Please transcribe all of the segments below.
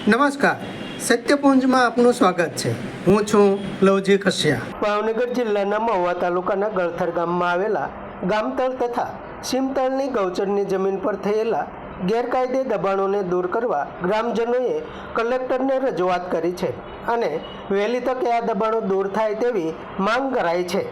નમસ્કાર, સત્યપુંજમાં આપનું સ્વાગત છે. હું છું લવજી કશિયા. ભાવનગર જિલ્લાના મહુવા તાલુકાના ગળથર ગામમાં આવેલા ગામતળ તથા સીમતળની ગૌચરની જમીન પર થયેલા ગેરકાયદે દબાણોને દૂર કરવા ગ્રામજનોએ કલેક્ટરને રજૂઆત કરી છે અને વહેલી તકે આ દબાણો દૂર થાય તેવી માંગ કરાઈ છે.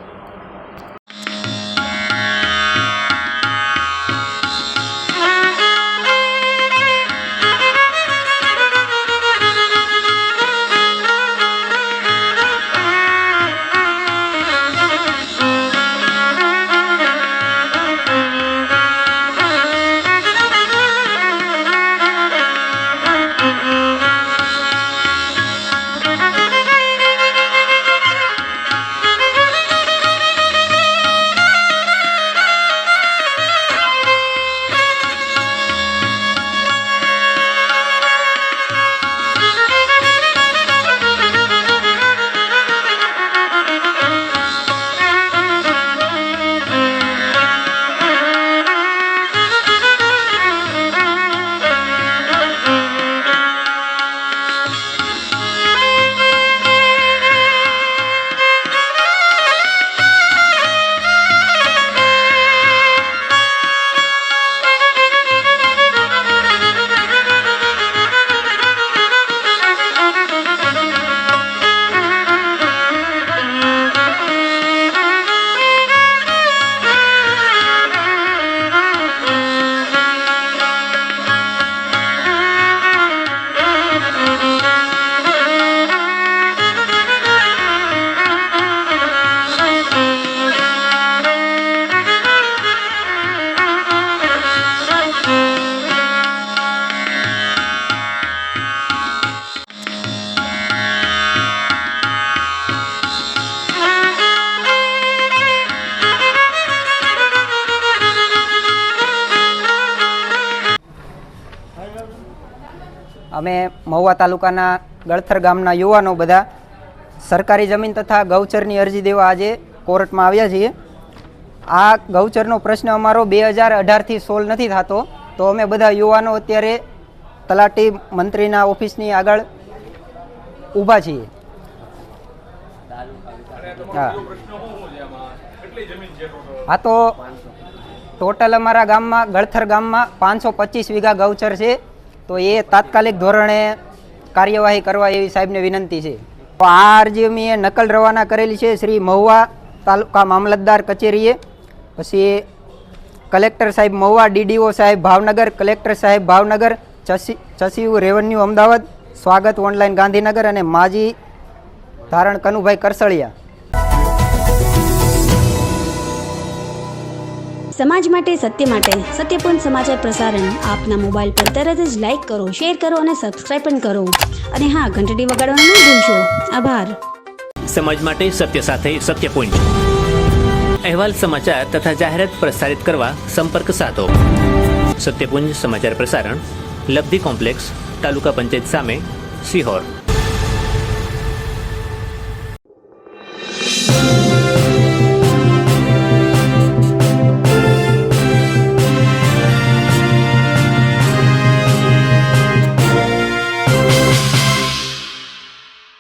અમે મહુવા તાલુકાના ગળથર ગામના યુવાનો બધા સરકારી જમીન તથા ગૌચરની અરજી દેવા આજે કોર્ટમાં આવ્યા છીએ. આ ગૌચરનો પ્રશ્ન અમારો 2018થી સોલ્વ નથી થતો, તો અમે બધા યુવાનો અત્યારે તલાટી મંત્રીના ઓફિસની આગળ ઊભા છીએ. હા, તો ટોટલ અમારા ગામમાં ગળથર ગામમાં 525 વીઘા ગૌચર છે. તો એ તાત્કાલિક ધોરણે કાર્યવાહી કરવા એવી સાહેબને વિનંતી છે. તો આ અરજી અમે નકલ રવાના કરેલી છે શ્રી મહુવા તાલુકા મામલતદાર કચેરીએ, પછી કલેક્ટર સાહેબ મહુવા, ડીડીઓ સાહેબ ભાવનગર, કલેક્ટર સાહેબ ભાવનગર, સચિવ રેવન્યુ અમદાવાદ, સ્વાગત ઓનલાઈન ગાંધીનગર અને માજી ધારણ કનુભાઈ કરસળિયા. સમાજ માટે, સત્ય માટે, સત્યપૂર્ણ સમાચાર પ્રસારણ આપના મોબાઈલ પર તરત જ લાઈક કરો, શેર કરો અને સબસ્ક્રાઈબ પણ કરો. અને હા, ઘંટડી વગાડવાનું ન ભૂલશો. આભાર. સમાજ માટે સત્ય સાથે સત્યપુંજ. અહેવાલ, સમાચાર તથા જાહેરાત પ્રસારિત કરવા સંપર્ક સાધો. સત્યપુંજ સમાચાર પ્રસારણ, લબ્ધિ કોમ્પ્લેક્સ, તાલુકા પંચાયત સામે, સિહોર.